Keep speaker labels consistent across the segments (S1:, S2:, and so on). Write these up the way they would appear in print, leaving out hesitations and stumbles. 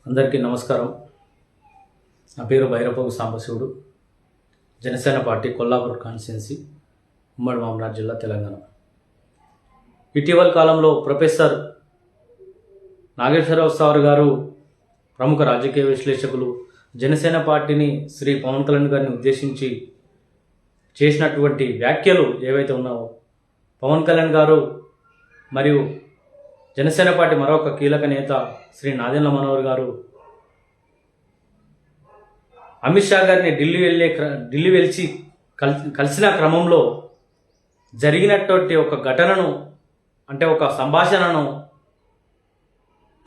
S1: అందరికీ నమస్కారం. నా పేరు భైరవపోగు సాంబశివుడు. జనసేన పార్టీ కొల్లాపూర్ కాన్స్టిట్యున్సీ, ఉమ్మడి మహబూబ్నగర్ జిల్లా, తెలంగాణ. ఇటీవల కాలంలో ప్రొఫెసర్ నాగేశ్వరరావు సార్ గారు, ప్రముఖ రాజకీయ విశ్లేషకులు, జనసేన పార్టీని శ్రీ పవన్ కళ్యాణ్ గారిని ఉద్దేశించి చేసినటువంటి వ్యాఖ్యలు ఏవైతే ఉన్నావో, పవన్ కళ్యాణ్ గారు మరియు జనసేన పార్టీ మరొక కీలక నేత శ్రీ నాదెండ్ల మనోహర్ గారు అమిత్ షా గారిని ఢిల్లీ వెళ్ళి కలిసిన క్రమంలో జరిగినటువంటి ఒక ఘటనను, అంటే ఒక సంభాషణను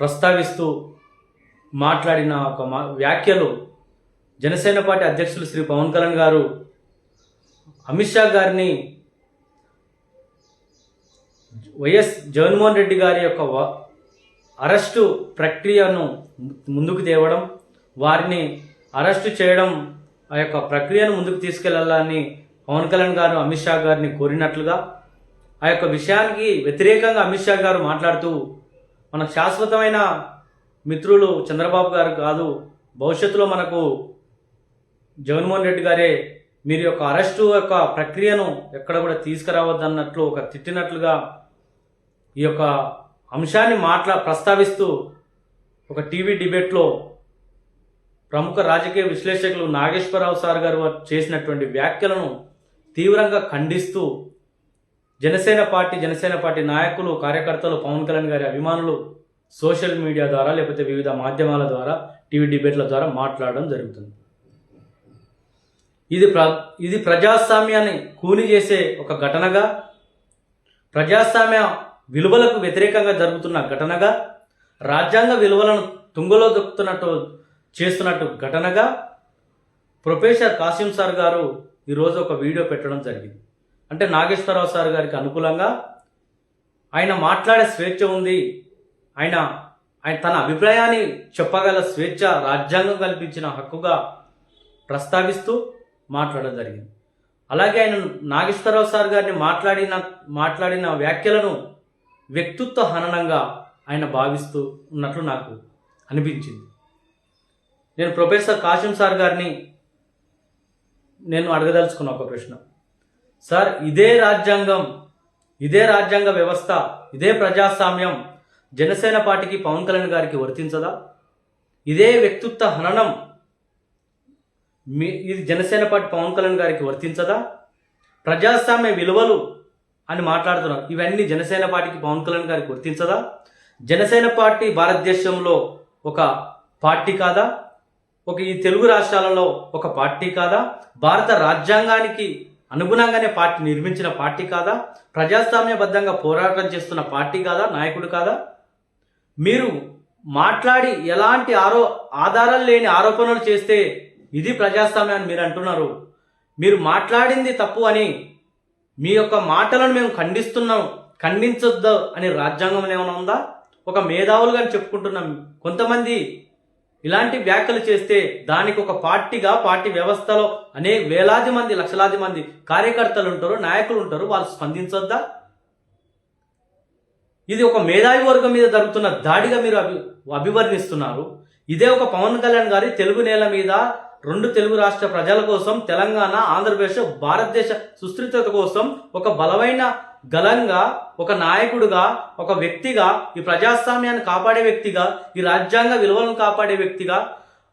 S1: ప్రస్తావిస్తూ మాట్లాడిన ఒక వ్యాఖ్యలు జనసేన పార్టీ అధ్యక్షులు శ్రీ పవన్ కళ్యాణ్ గారు అమిత్ షా గారిని వైఎస్ జగన్మోహన్ రెడ్డి గారి యొక్క అరెస్టు ప్రక్రియను ముందుకు తేవడం, వారిని అరెస్టు చేయడం, ఆ యొక్క ప్రక్రియను ముందుకు తీసుకెళ్లాలని పవన్ కళ్యాణ్ గారు అమిత్ షా గారిని కోరినట్లుగా, ఆ యొక్క విషయానికి వ్యతిరేకంగా అమిత్ షా గారు మాట్లాడుతూ, మన శాశ్వతమైన మిత్రులు చంద్రబాబు గారు కాదు, భవిష్యత్తులో మనకు జగన్మోహన్ రెడ్డి గారే, మీరు యొక్క అరెస్టు యొక్క ప్రక్రియను ఎక్కడ కూడా తీసుకురావద్దన్నట్లు ఒక తిట్టినట్లుగా ఈ యొక్క అంశాన్ని ప్రస్తావిస్తూ ఒక టీవీ డిబేట్లో ప్రముఖ రాజకీయ విశ్లేషకులు నాగేశ్వరరావు సార్ గారు చేసినటువంటి వ్యాఖ్యలను తీవ్రంగా ఖండిస్తూ జనసేన పార్టీ నాయకులు, కార్యకర్తలు, పవన్ కళ్యాణ్ గారి అభిమానులు సోషల్ మీడియా ద్వారా లేకపోతే వివిధ మాధ్యమాల ద్వారా, టీవీ డిబేట్ల ద్వారా మాట్లాడడం జరుగుతుంది. ఇది ప్రజాస్వామ్యాన్ని కూని చేసే ఒక ఘటనగా, ప్రజాస్వామ్య విలువలకు వ్యతిరేకంగా జరుగుతున్న ఘటనగా, రాజ్యాంగ విలువలను తుంగలో చేస్తున్నట్టు ఘటనగా ప్రొఫెసర్ కాసిం సార్ గారు ఈరోజు ఒక వీడియో పెట్టడం జరిగింది. అంటే నాగేశ్వరరావు సార్ గారికి అనుకూలంగా ఆయన మాట్లాడే స్వేచ్ఛ ఉంది, ఆయన తన అభిప్రాయాన్ని చెప్పగల స్వేచ్ఛ రాజ్యాంగం కల్పించిన హక్కుగా ప్రస్తావిస్తూ మాట్లాడడం జరిగింది. అలాగే ఆయన నాగేశ్వరరావు సార్ గారిని మాట్లాడిన వ్యాఖ్యలను వ్యక్తిత్వ హననంగా ఆయన భావిస్తూ ఉన్నట్లు నాకు అనిపించింది. నేను ప్రొఫెసర్ కాసిం సార్ గారిని అడగదలుచుకున్న ఒక ప్రశ్న. సార్, ఇదే రాజ్యాంగ వ్యవస్థ, ఇదే ప్రజాస్వామ్యం జనసేన పార్టీకి, పవన్ కళ్యాణ్ గారికి వర్తించదా? ఇదే వ్యక్తిత్వ హననం ఇది జనసేన పార్టీ పవన్ కళ్యాణ్ గారికి వర్తించదా? ప్రజాస్వామ్య విలువలు అని మాట్లాడుతున్నారు, ఇవన్నీ జనసేన పార్టీకి, పవన్ కళ్యాణ్ గారికి వర్తించదా? జనసేన పార్టీ భారతదేశంలో ఒక పార్టీ కాదా? ఈ తెలుగు రాష్ట్రాలలో ఒక పార్టీ కాదా? భారత రాజ్యాంగానికి అనుగుణంగానే పార్టీ నిర్మించిన పార్టీ కాదా? ప్రజాస్వామ్యబద్ధంగా పోరాటం చేస్తున్న పార్టీ కాదా? నాయకుడు కాదా? మీరు మాట్లాడి ఎలాంటి ఆధారాలు లేని ఆరోపణలు చేస్తే ఇది ప్రజాస్వామ్యాన్ని మీరు అంటున్నారు. మీరు మాట్లాడింది తప్పు అని, మీ యొక్క మాటలను మేము ఖండించొద్దు అని రాజ్యాంగం ఏమైనా ఉందా? ఒక మేధావులుగా చెప్పుకుంటున్నాం. కొంతమంది ఇలాంటి వ్యాఖ్యలు చేస్తే దానికి ఒక పార్టీ వ్యవస్థలో వేలాది మంది, లక్షలాది మంది కార్యకర్తలు ఉంటారు, నాయకులు ఉంటారు, వాళ్ళు స్పందించొద్దా? ఇది ఒక మేధావి వర్గం మీద జరుగుతున్న దాడిగా మీరు అభివర్ణిస్తున్నారు. ఇదే ఒక పవన్ కళ్యాణ్ గారి తెలుగు నేల మీద 2 తెలుగు రాష్ట్ర ప్రజల కోసం, తెలంగాణ, ఆంధ్రప్రదేశ్, భారతదేశ సుస్థిరత కోసం ఒక బలమైన గలంగా, ఒక నాయకుడుగా, ఒక వ్యక్తిగా, ఈ ప్రజాస్వామ్యాన్ని కాపాడే వ్యక్తిగా, ఈ రాజ్యాంగ విలువలను కాపాడే వ్యక్తిగా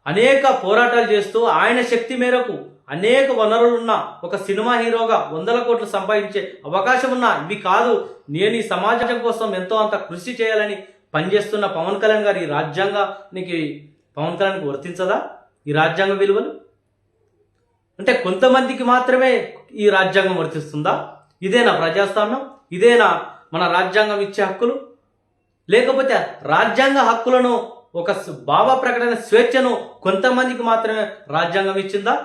S1: అనేక పోరాటాలు చేస్తూ ఆయన శక్తి మేరకు అనేక వనరులున్న ఒక సినిమా హీరోగా 100 కోట్లు సంపాదించే అవకాశం ఉన్న, ఇవి కాదు, నేను ఈ సమాజం కోసం ఎంతో అంత కృషి చేయాలని పనిచేస్తున్న పవన్ కళ్యాణ్ గారు, ఈ రాజ్యాంగానికి, పవన్ కళ్యాణ్కి వర్తించదా ఈ రాజ్యాంగ విలువలు? అంటే కొంతమందికి మాత్రమే ఈ రాజ్యాంగం వర్తిస్తుందా? ఇదేనా ప్రజాస్వామ్యం? ఇదేనా మన రాజ్యాంగం ఇచ్చే హక్కులు? లేకపోతే రాజ్యాంగ హక్కులను, ఒక భావ ప్రకటన స్వేచ్ఛను కొంతమందికి మాత్రమే రాజ్యాంగం ఇచ్చిందా?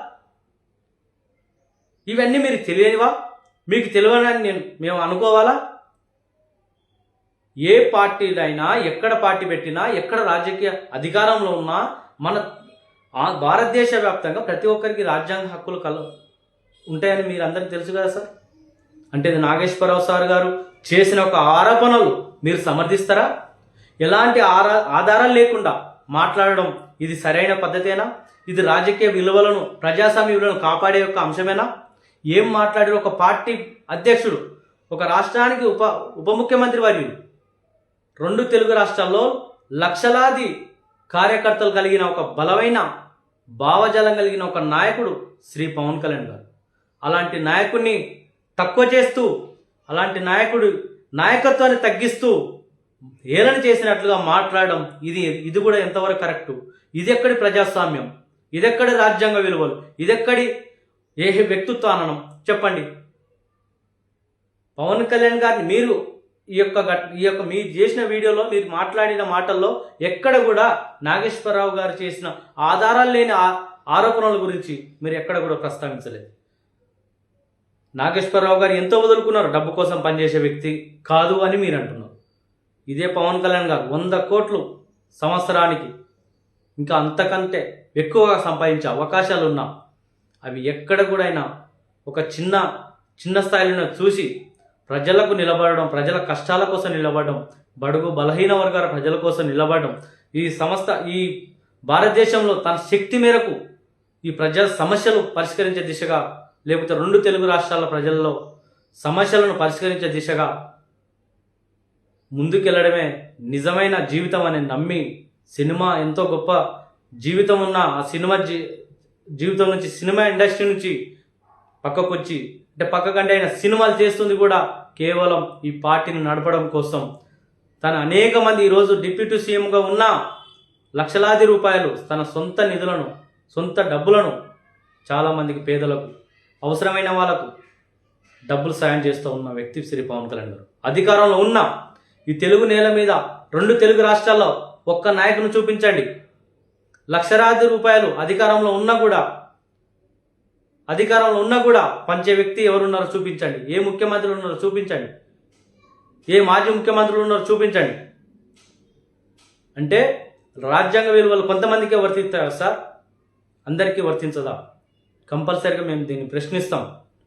S1: ఇవన్నీ మీరు తెలియనివా? మీకు తెలియని మేము అనుకోవాలా? ఏ పార్టీలైనా, ఎక్కడ పార్టీ పెట్టినా, ఎక్కడ రాజకీయ అధికారంలో ఉన్నా, మన భారతదేశ వ్యాప్తంగా ప్రతి ఒక్కరికి రాజ్యాంగ హక్కులు ఉంటాయని మీరు అందరికీ తెలుసు కదా సార్. అంటే నాగేశ్వరరావు సార్ గారు చేసిన ఒక ఆరోపణలు మీరు సమర్థిస్తారా? ఎలాంటి ఆధారాలు లేకుండా మాట్లాడడం ఇది సరైన పద్ధతేనా? ఇది రాజకీయ విలువలను, ప్రజాస్వామ్య విలువలను కాపాడే యొక్క అంశమేనా? ఏం మాట్లాడారు ఒక పార్టీ అధ్యక్షుడు, ఒక రాష్ట్రానికి ఉప ముఖ్యమంత్రి వర్యులు, 2 తెలుగు రాష్ట్రాల్లో లక్షలాది కార్యకర్తలు కలిగిన ఒక బలమైన భావజాలం కలిగిన ఒక నాయకుడు శ్రీ పవన్ కళ్యాణ్ గారు. అలాంటి నాయకుడిని తక్కువ చేస్తూ, అలాంటి నాయకుడు నాయకత్వాన్ని తగ్గిస్తూ హేళన చేసినట్లుగా మాట్లాడడం ఇది కూడా ఎంతవరకు కరెక్టు? ఇది ఎక్కడి ప్రజాస్వామ్యం? ఇదెక్కడి రాజ్యాంగ విలువలు? ఇదెక్కడి వ్యక్తిత్వానం? చెప్పండి. పవన్ కళ్యాణ్ గారిని మీరు ఈ యొక్క మీరు చేసిన వీడియోలో, మీరు మాట్లాడిన మాటల్లో ఎక్కడ కూడా నాగేశ్వరరావు గారు చేసిన ఆధారాలు లేని ఆరోపణల గురించి మీరు ఎక్కడ కూడా ప్రస్తావించలేదు. నాగేశ్వరరావు గారు ఎంతో వదులుకున్నారు, డబ్బు కోసం పనిచేసే వ్యక్తి కాదు అని మీరు అంటున్నారు. ఇదే పవన్ కళ్యాణ్ గారు 100 కోట్లు సంవత్సరానికి, ఇంకా అంతకంటే ఎక్కువగా సంపాదించే అవకాశాలు ఉన్నా అవి ఎక్కడ కూడా అయినా ఒక చిన్న స్థాయిలో చూసి ప్రజలకు నిలబడడం, ప్రజల కష్టాల కోసం నిలబడడం, బడుగు బలహీన వర్గాల ప్రజల కోసం నిలబడడం, ఈ భారతదేశంలో తన శక్తి మేరకు ఈ ప్రజా సమస్యలు పరిష్కరించే దిశగా, లేకపోతే 2 తెలుగు రాష్ట్రాల ప్రజల్లో సమస్యలను పరిష్కరించే దిశగా ముందుకెళ్లడమే నిజమైన జీవితం అని నమ్మి, సినిమా ఎంతో గొప్ప జీవితం ఉన్న ఆ సినిమా జీవితం నుంచి, సినిమా ఇండస్ట్రీ నుంచి పక్కకు వచ్చి, అంటే పక్కకంటే ఆయన సినిమాలు చేస్తుంది కూడా కేవలం ఈ పార్టీని నడపడం కోసం. తన అనేక మంది ఈరోజు డిప్యూటీ సీఎంగా ఉన్న లక్షలాది రూపాయలు తన సొంత నిధులను, సొంత డబ్బులను చాలామందికి, పేదలకు, అవసరమైన వాళ్ళకు డబ్బులు సాయం చేస్తూ ఉన్న వ్యక్తి శ్రీ పవన్ కళ్యాణ్ గారు. అధికారంలో ఉన్న ఈ తెలుగు నేల మీద 2 తెలుగు రాష్ట్రాల్లో ఒక్క నాయకుని చూపించండి. లక్షలాది రూపాయలు అధికారంలో ఉన్నా కూడా పంచే వ్యక్తి ఎవరున్నారో చూపించండి. ఏ ముఖ్యమంత్రులు ఉన్నారో చూపించండి. ఏ మాజీ ముఖ్యమంత్రులు ఉన్నారో చూపించండి. అంటే రాజ్యాంగ విలువలు కొంతమందికే వర్తిస్తాయి సార్, అందరికీ వర్తించదా? కంపల్సరీగా మేము దీన్ని ప్రశ్నిస్తాం,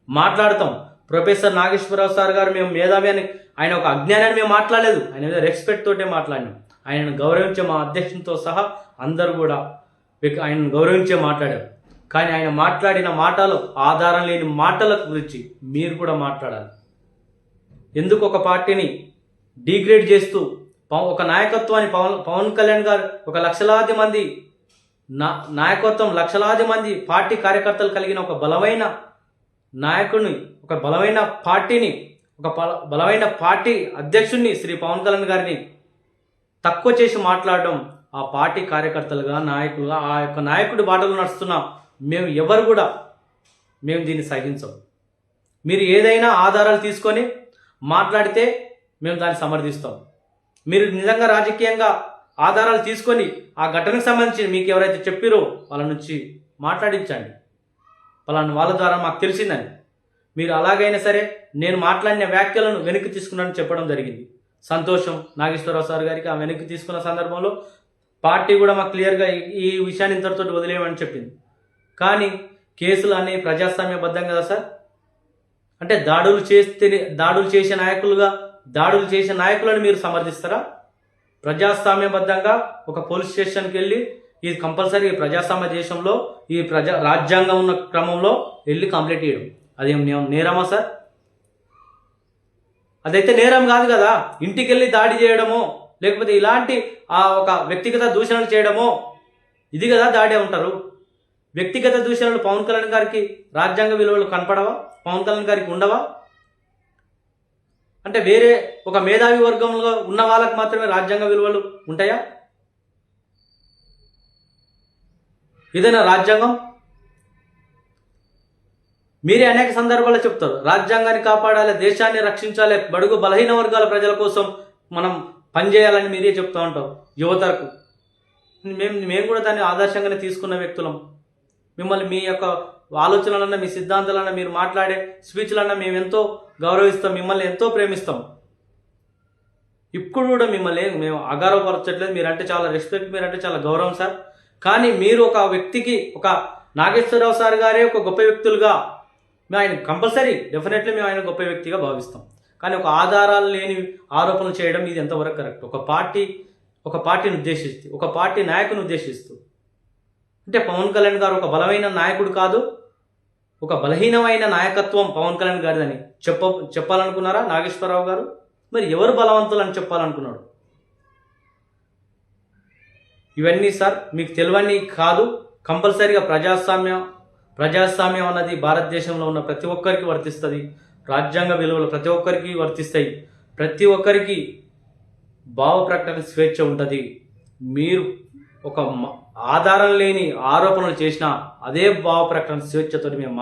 S1: మాట్లాడతాం. ప్రొఫెసర్ నాగేశ్వరరావు సార్ గారు మేము మేధావి అని, ఆయన ఒక అజ్ఞానాన్ని మేము మాట్లాడలేదు, ఆయన మీద రెస్పెక్ట్ తోటే మాట్లాడినాం. ఆయనను గౌరవించే మా అధ్యక్షునితో సహా అందరూ కూడా ఆయనను గౌరవించే మాట్లాడారు. కానీ ఆయన మాట్లాడిన మాటలు, ఆధారం లేని మాటల గురించి మీరు కూడా మాట్లాడాలి. ఎందుకు ఒక పార్టీని డిగ్రేడ్ చేస్తూ ఒక నాయకత్వాన్ని, పవన్ కళ్యాణ్ గారు ఒక లక్షలాది మంది నాయకత్వం, లక్షలాది మంది పార్టీ కార్యకర్తలు కలిగిన ఒక బలమైన నాయకుడిని, ఒక బలమైన పార్టీని, ఒక బలమైన పార్టీ అధ్యక్షుడిని శ్రీ పవన్ కళ్యాణ్ గారిని తక్కువ చేసి మాట్లాడడం, ఆ పార్టీ కార్యకర్తలుగా, నాయకులుగా, ఆ యొక్క నాయకుడి బాటలు నడుస్తున్న మేము ఎవరు కూడా దీన్ని సహించం. మీరు ఏదైనా ఆధారాలు తీసుకొని మాట్లాడితే మేము దాన్ని సమర్థిస్తాం. మీరు నిజంగా రాజకీయంగా ఆధారాలు తీసుకొని ఆ ఘటనకు సంబంధించి మీకు ఎవరైతే చెప్పారో వాళ్ళ నుంచి మాట్లాడించండి. వాళ్ళ ద్వారా మాకు తెలిసిందని. మీరు అలాగైనా సరే నేను మాట్లాడిన వ్యాఖ్యలను వెనక్కి తీసుకున్నానని చెప్పడం జరిగింది. సంతోషం. నాగేశ్వరరావు సార్ గారికి ఆ వెనక్కి తీసుకున్న సందర్భంలో పార్టీ కూడా మాకు క్లియర్గా ఈ విషయాన్ని ఇంతటితో వదిలేయమని చెప్పింది. కానీ కేసులు అన్నీ ప్రజాస్వామ్యబద్ధం కదా సార్? అంటే దాడులు చేసే నాయకులను మీరు సమర్థిస్తారా? ప్రజాస్వామ్యబద్ధంగా ఒక పోలీస్ స్టేషన్కి వెళ్ళి, ఇది కంపల్సరీ ప్రజాస్వామ్య దేశంలో ఈ రాజ్యాంగం ఉన్న క్రమంలో వెళ్ళి కంప్లైంట్ చేయడం అదేం నేరమా సార్? అదైతే నేరం కాదు కదా. ఇంటికి వెళ్ళి దాడి చేయడమో, లేకపోతే ఇలాంటి ఒక వ్యక్తిగత దూషణలు చేయడమో ఇది కదా దాడి ఉంటారు. వ్యక్తిగత దూషణలు పవన్ కళ్యాణ్ గారికి రాజ్యాంగ విలువలు కనపడవా? పవన్ కళ్యాణ్ గారికి ఉండవా? అంటే వేరే ఒక మేధావి వర్గంలో ఉన్న వాళ్ళకి మాత్రమే రాజ్యాంగ విలువలు ఉంటాయా? ఇదేనా రాజ్యాంగం? మీరే అనేక సందర్భాల్లో చెప్తారు, రాజ్యాంగాన్ని కాపాడాలి, దేశాన్ని రక్షించాలి, బడుగు బలహీన వర్గాల ప్రజల కోసం మనం పనిచేయాలని మీరే చెప్తూ ఉంటారు యువతకు. మేము కూడా దాన్ని ఆదర్శంగానే తీసుకున్న వ్యక్తులం. మిమ్మల్ని మీ యొక్క ఆలోచనలన్నా, మీ సిద్ధాంతాలన్నా, మీరు మాట్లాడే స్పీచ్లన్నా మేము ఎంతో గౌరవిస్తాం, మిమ్మల్ని ఎంతో ప్రేమిస్తాం. ఇప్పుడు కూడా మిమ్మల్ని మేము అగౌరవపరచట్లేదు. మీరంటే చాలా రెస్పెక్ట్, మీరంటే చాలా గౌరవం సార్. కానీ మీరు ఒక వ్యక్తికి, ఒక నాగేశ్వరరావు సార్ గారే ఒక గొప్ప వ్యక్తులుగా మేము ఆయన కంపల్సరీ డెఫినెట్లీ మేము ఆయన గొప్ప వ్యక్తిగా భావిస్తాం. కానీ ఒక ఆధారాలు లేని ఆరోపణలు చేయడం ఇది ఎంతవరకు కరెక్ట్? ఒక పార్టీ ఒక పార్టీని ఉద్దేశిస్తూ, ఒక పార్టీ నాయకుని ఉద్దేశిస్తూ. అంటే పవన్ కళ్యాణ్ గారు ఒక బలమైన నాయకుడు కాదు, ఒక బలహీనమైన నాయకత్వం పవన్ కళ్యాణ్ గారిదని చెప్పాలనుకున్నారా నాగేశ్వరరావు గారు? మరి ఎవరు బలవంతులు అని చెప్పాలనుకున్నాడు? ఇవన్నీ సార్ మీకు తెలియని కాదు. కంపల్సరీగా ప్రజాస్వామ్యం అన్నది భారతదేశంలో ఉన్న ప్రతి ఒక్కరికి వర్తిస్తుంది. రాజ్యాంగ విలువలు ప్రతి ఒక్కరికి వర్తిస్తాయి. ప్రతి ఒక్కరికి భావ ప్రకటన స్వేచ్ఛ ఉంటుంది. మీరు ఒక ఆధారం లేని ఆరోపణలు చేసినా అదే భావ ప్రకటన స్వేచ్ఛతో మేము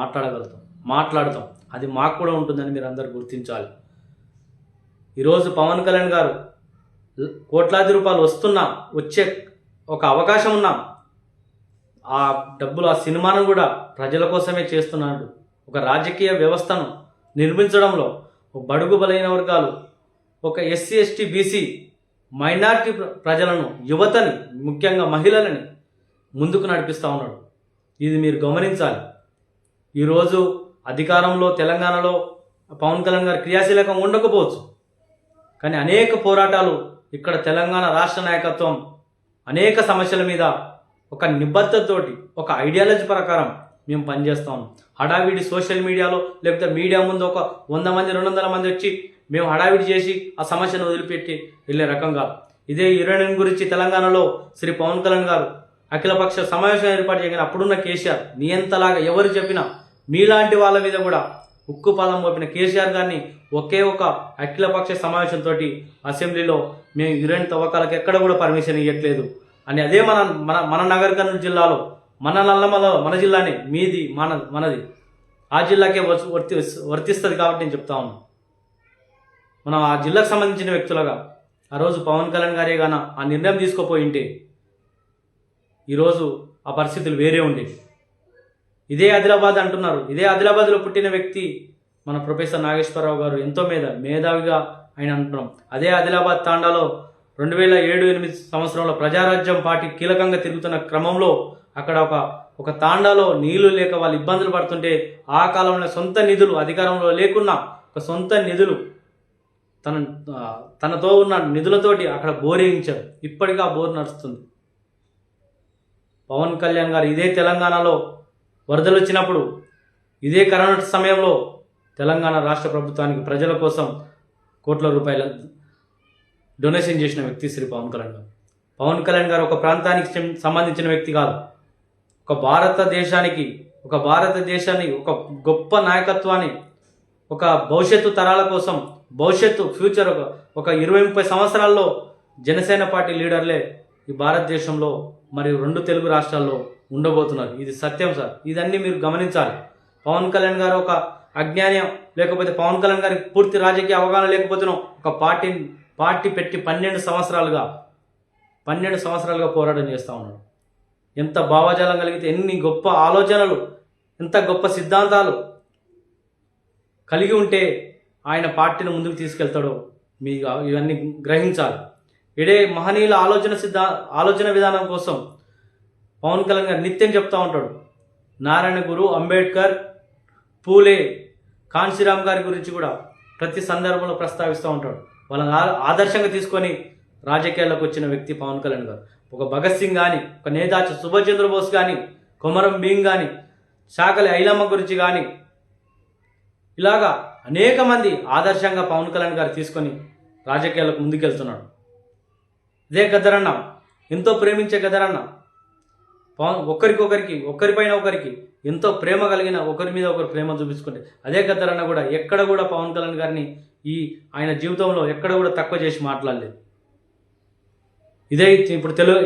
S1: మాట్లాడతాం. అది మాకు కూడా ఉంటుందని మీరు అందరూ గుర్తించాలి. ఈరోజు పవన్ కళ్యాణ్ గారు కోట్లాది రూపాయలు వచ్చే ఒక అవకాశం ఉన్నా ఆ డబ్బులు, ఆ సినిమాను కూడా ప్రజల కోసమే చేస్తున్నాడు. ఒక రాజకీయ వ్యవస్థను నిర్మించడంలో బడుగు బలైన వర్గాలు, ఒక ఎస్సీ ఎస్టీ బీసీ మైనారిటీ ప్రజలను, యువతని, ముఖ్యంగా మహిళలని ముందుకు నడిపిస్తూ ఉన్నాడు. ఇది మీరు గమనించాలి. ఈరోజు అధికారంలో తెలంగాణలో పవన్ కళ్యాణ్ గారు క్రియాశీలకంగా ఉండకపోవచ్చు, కానీ అనేక పోరాటాలు ఇక్కడ తెలంగాణ రాష్ట్ర నాయకత్వం అనేక సమస్యల మీద ఒక నిబద్ధతతోటి, ఒక ఐడియాలజీ ప్రకారం మేము పనిచేస్తాం. హడావిడి సోషల్ మీడియాలో లేకపోతే మీడియా ముందు ఒక 100 మంది 200 మంది వచ్చి మేము హడావిడి చేసి ఆ సమస్యను వదిలిపెట్టి వెళ్ళే రకంగా. ఇదే యురేనియం గురించి తెలంగాణలో శ్రీ పవన్ కళ్యాణ్ గారు అఖిలపక్ష సమావేశం ఏర్పాటు చేయగానే అప్పుడున్న కేసీఆర్ నియంతలాగా ఎవరు చెప్పినా మీలాంటి వాళ్ళ మీద కూడా ఉక్కు పాదం మోపిన కేసీఆర్ గారిని ఒకే ఒక అఖిలపక్ష సమావేశంతో అసెంబ్లీలో మేము యురేనియం తవ్వకాలకు ఎక్కడ కూడా పర్మిషన్ ఇవ్వట్లేదు అని, అదే మన నగర్ కర్నూలు జిల్లాలో, మన నల్లమలో, మన జిల్లానే, మీది మనది ఆ జిల్లాకే వర్తిస్తుంది కాబట్టి నేను చెప్తా ఉన్నాను. మనం ఆ జిల్లాకు సంబంధించిన వ్యక్తులుగా ఆ రోజు పవన్ కళ్యాణ్ గారే గాన ఆ నిర్ణయం తీసుకోపోయింటే ఈరోజు ఆ పరిస్థితులు వేరే ఉండేవి. ఇదే ఆదిలాబాద్ అంటున్నారు. ఇదే ఆదిలాబాద్లో పుట్టిన వ్యక్తి మన ప్రొఫెసర్ నాగేశ్వరరావు గారు ఎంతో మేధావిగా ఆయన అంటున్నాం. అదే ఆదిలాబాద్ తాండాలో 2007-8 సంవత్సరంలో ప్రజారాజ్యం పార్టీ కీలకంగా తిరుగుతున్న క్రమంలో అక్కడ ఒక తాండాలో నీళ్లు లేక వాళ్ళు ఇబ్బందులు పడుతుంటే ఆ కాలంలో సొంత నిధులు, అధికారంలో లేకున్నా ఒక సొంత నిధులు తనతో ఉన్న నిధులతోటి అక్కడ బోర్ వేయించారు. ఇప్పటికీ ఆ బోర్ నడుస్తుంది. పవన్ కళ్యాణ్ గారు ఇదే తెలంగాణలో వరదలు వచ్చినప్పుడు, ఇదే కరోనా సమయంలో తెలంగాణ రాష్ట్ర ప్రభుత్వానికి ప్రజల కోసం కోట్ల రూపాయల డొనేషన్ చేసిన వ్యక్తి శ్రీ పవన్ కళ్యాణ్ గారు. పవన్ కళ్యాణ్ గారు ఒక ప్రాంతానికి సంబంధించిన వ్యక్తి కాదు, ఒక భారతదేశాన్ని ఒక గొప్ప నాయకత్వాన్ని, ఒక భవిష్యత్తు తరాల కోసం, భవిష్యత్తు ఫ్యూచర్ ఒక 20-30 సంవత్సరాల్లో జనసేన పార్టీ లీడర్లే ఈ భారతదేశంలో మరియు 2 తెలుగు రాష్ట్రాల్లో ఉండబోతున్నారు. ఇది సత్యం సార్. ఇదన్నీ మీరు గమనించాలి. పవన్ కళ్యాణ్ గారు ఒక అజ్ఞానం, లేకపోతే పవన్ కళ్యాణ్ గారికి పూర్తి రాజకీయ అవగాహన లేకపోతేనో ఒక పార్టీ పెట్టి 12 సంవత్సరాలుగా పోరాటం చేస్తూ ఉన్నాడు. ఎంత భావజాలం కలిగితే, ఎన్ని గొప్ప ఆలోచనలు, ఎంత గొప్ప సిద్ధాంతాలు కలిగి ఉంటే ఆయన పార్టీని ముందుకు తీసుకెళ్తాడో మీకు ఇవన్నీ గ్రహించాలి. ఇదే మహనీయుల ఆలోచన విధానం కోసం పవన్ కళ్యాణ్ గారు నిత్యం చెప్తూ ఉంటాడు. నారాయణ గురు, అంబేద్కర్, పూలే, కాన్సీరామ్ గారి గురించి కూడా ప్రతి సందర్భంలో ప్రస్తావిస్తూ ఉంటాడు. వాళ్ళని ఆదర్శంగా తీసుకొని రాజకీయాల్లోకి వచ్చిన వ్యక్తి పవన్ కళ్యాణ్ గారు. ఒక భగత్ సింగ్ కానీ, ఒక నేతాజీ సుభాష్ చంద్రబోస్ కానీ, కొమరం భీమ్ కానీ, చాకలి ఐలమ్మ గురించి కానీ, ఇలాగా అనేక మంది ఆదర్శంగా పవన్ కళ్యాణ్ గారు తీసుకొని రాజకీయాలకు ముందుకెళ్తున్నాడు. ఇదే గద్దరన్న, ఎంతో ప్రేమించే గద్దరన్న, ఒకరిపైన ఒకరికి ఎంతో ప్రేమ కలిగిన, ఒకరి మీద ఒకరు ప్రేమ చూపించుకుంటే అదే గద్దరన్న కూడా ఎక్కడ కూడా పవన్ కళ్యాణ్ గారిని ఆయన జీవితంలో ఎక్కడ కూడా తక్కువ చేసి మాట్లాడలేదు. ఇదే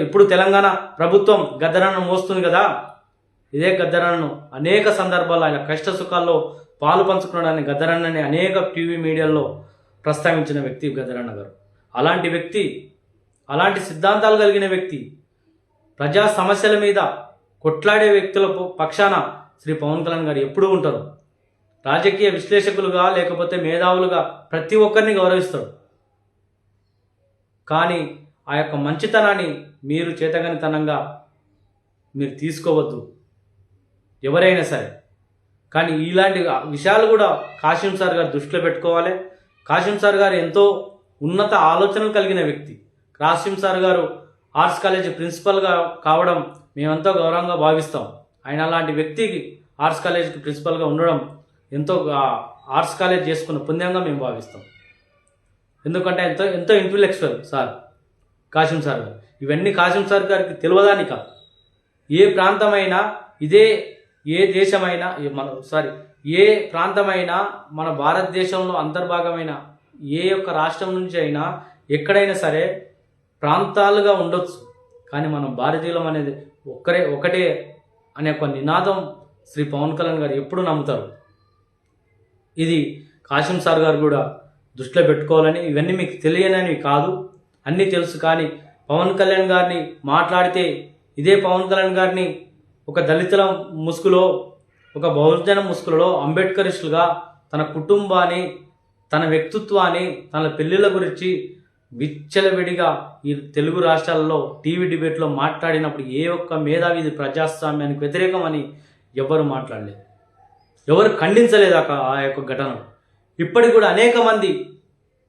S1: ఇప్పుడు తెలంగాణ ప్రభుత్వం గద్దరన్నను మోస్తుంది కదా, ఇదే గద్దరన్నను అనేక సందర్భాల్లో ఆయన కష్ట సుఖాల్లో పాలు పంచుకున్నాడని గద్దరన్నని అనేక టీవీ మీడియాల్లో ప్రస్తావించిన వ్యక్తి గద్దరన్న గారు. అలాంటి వ్యక్తి, అలాంటి సిద్ధాంతాలు కలిగిన వ్యక్తి, ప్రజా సమస్యల మీద కొట్లాడే వ్యక్తుల పక్షాన శ్రీ పవన్ కళ్యాణ్ గారు ఎప్పుడూ ఉంటారు. రాజకీయ విశ్లేషకులుగా లేకపోతే మేధావులుగా ప్రతి ఒక్కరిని గౌరవిస్తాడు. కానీ ఆ యొక్క మంచితనాన్ని మీరు చేతగానితనంగా మీరు తీసుకోవద్దు ఎవరైనా సరే. కానీ ఇలాంటి విషయాలు కూడా కాశీం సార్ గారు దృష్టిలో పెట్టుకోవాలి. కాశీం సార్ గారు ఎంతో ఉన్నత ఆలోచనలు కలిగిన వ్యక్తి. కాసిం సార్ గారు ఆర్ట్స్ కాలేజ్ ప్రిన్సిపల్గా కావడం మేమెంతో గౌరవంగా భావిస్తాం. ఆయన అలాంటి వ్యక్తికి ఆర్ట్స్ కాలేజ్కి ప్రిన్సిపల్గా ఉండడం ఎంతో ఆర్ట్స్ కాలేజ్ చేసుకున్న పుణ్యంగా మేము భావిస్తాం. ఎందుకంటే ఎంతో ఎంతో ఇంటలెక్చువల్ సార్ కాసిం సార్ గారు. ఇవన్నీ కాసిం సార్ గారికి తెలియదానిక. ఏ ప్రాంతమైనా ఇదే, ఏ దేశమైనా ఏ ప్రాంతమైనా మన భారతదేశంలో అంతర్భాగమైన ఏ యొక్క రాష్ట్రం నుంచి అయినా ఎక్కడైనా సరే ప్రాంతాలుగా ఉండొచ్చు, కానీ మనం భారతీయులం అనేది ఒకటే అనే ఒక నినాదం శ్రీ పవన్ కళ్యాణ్ గారు ఎప్పుడు నమ్ముతారు. ఇది కాసిం సార్ గారు కూడా దృష్టిలో పెట్టుకోవాలని. ఇవన్నీ మీకు తెలియనవి కాదు, అన్నీ తెలుసు. కానీ పవన్ కళ్యాణ్ గారిని మాట్లాడితే ఇదే పవన్ కళ్యాణ్ గారిని ఒక దళితుల ముసుగులో, ఒక బహుజన ముసుగులో అంబేద్కరిస్టులుగా తన కుటుంబాన్ని, తన వ్యక్తిత్వాన్ని, తన పెళ్ళిళ్ళ గురించి విచ్చలవిడిగా ఈ తెలుగు రాష్ట్రాలలో టీవీ డిబేట్లో మాట్లాడినప్పుడు ఏ ఒక్క మేధావి ఇది ప్రజాస్వామ్యానికి వ్యతిరేకం అని ఎవరు మాట్లాడలేదు, ఎవరు ఖండించలేదు ఆ యొక్క ఘటన. ఇప్పటికి కూడా అనేక మంది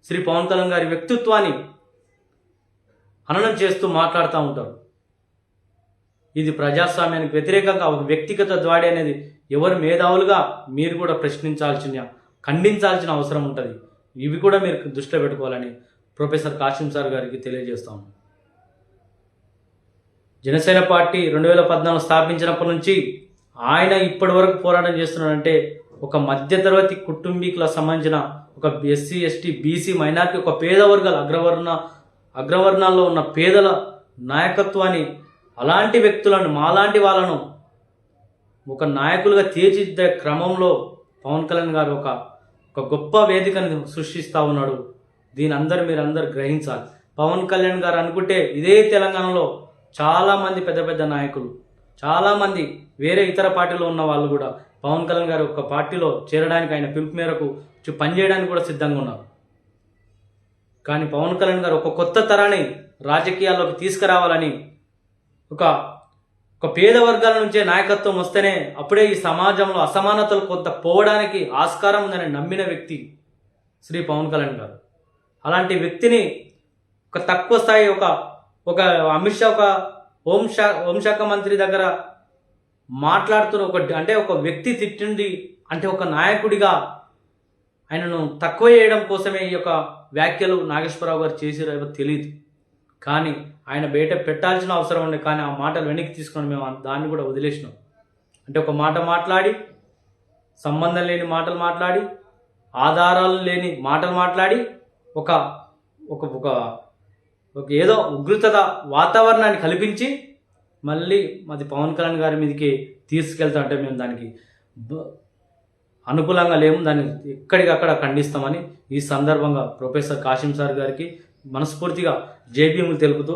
S1: శ్రీ పవన్ కళ్యాణ్ గారి వ్యక్తిత్వాన్ని హననం చేస్తూ మాట్లాడుతూ ఉంటారు. ఇది ప్రజాస్వామ్యానికి వ్యతిరేకంగా ఒక వ్యక్తిగత దాడి అనేది ఎవరు మేధావులుగా మీరు కూడా ప్రశ్నించాల్సిన, ఖండించాల్సిన అవసరం ఉంటుంది. ఇవి కూడా మీరు దృష్టిలో పెట్టుకోవాలని ప్రొఫెసర్ కాసిం సార్ గారికి తెలియజేస్తాము. జనసేన పార్టీ 2014 స్థాపించినప్పటి నుంచి ఆయన ఇప్పటి వరకు పోరాటం చేస్తున్నాడంటే ఒక మధ్యతరగతి కుటుంబీకులకు సంబంధించిన ఒక ఎస్సీ, ఎస్టీ, బీసీ, మైనారిటీ, ఒక పేద వర్గాల అగ్రవర్ణాల్లో ఉన్న పేదల నాయకత్వాన్ని, అలాంటి వ్యక్తులను, మాలాంటి వాళ్ళను ఒక నాయకులుగా తీర్చిదిద్దే క్రమంలో పవన్ కళ్యాణ్ గారు ఒక గొప్ప వేదికను సృష్టిస్తూ ఉన్నాడు. దీని మీరందరూ గ్రహించాలి. పవన్ కళ్యాణ్ గారు అనుకుంటే ఇదే తెలంగాణలో చాలామంది పెద్ద పెద్ద నాయకులు, చాలామంది వేరే ఇతర పార్టీలో ఉన్న వాళ్ళు కూడా పవన్ కళ్యాణ్ గారు ఒక పార్టీలో చేరడానికి, ఆయన పిలుపు మేరకు పనిచేయడానికి కూడా సిద్ధంగా ఉన్నారు. కానీ పవన్ కళ్యాణ్ గారు ఒక కొత్త తరాన్ని రాజకీయాల్లోకి తీసుకురావాలని, ఒక పేద వర్గాల నుంచే నాయకత్వం వస్తేనే అప్పుడే ఈ సమాజంలో అసమానతలు కొంత పోవడానికి ఆస్కారం ఉందని నమ్మిన వ్యక్తి శ్రీ పవన్ కళ్యాణ్ గారు. అలాంటి వ్యక్తిని ఒక తక్కువ స్థాయి ఒక అమిత్ షా, ఒక హోంశాఖ మంత్రి దగ్గర మాట్లాడుతున్న ఒక వ్యక్తి తిట్టింది అంటే ఒక నాయకుడిగా ఆయనను తక్కువ చేయడం కోసమే ఈ యొక్క వ్యాఖ్యలు నాగేశ్వరరావు గారు చేసిరో తెలియదు. కానీ ఆయన బయట పెట్టాల్సిన అవసరం ఉండే, కానీ ఆ మాటలు వెనక్కి తీసుకొని మేము దాన్ని కూడా వదిలేసినాం. అంటే ఒక మాట మాట్లాడి, సంబంధం లేని మాటలు మాట్లాడి, ఆధారాలు లేని మాటలు మాట్లాడి ఒక ఏదో ఉగ్రత వాతావరణాన్ని కల్పించి మళ్ళీ మాది పవన్ కళ్యాణ్ గారి మీదకి తీసుకెళ్తా అంటే మేము దానికి అనుకూలంగా లేము, దాన్ని ఎక్కడికక్కడ ఖండిస్తామని ఈ సందర్భంగా ప్రొఫెసర్ కాసిం సార్ గారికి మనస్ఫూర్తిగా జేబీఎంలు తెలుపుతూ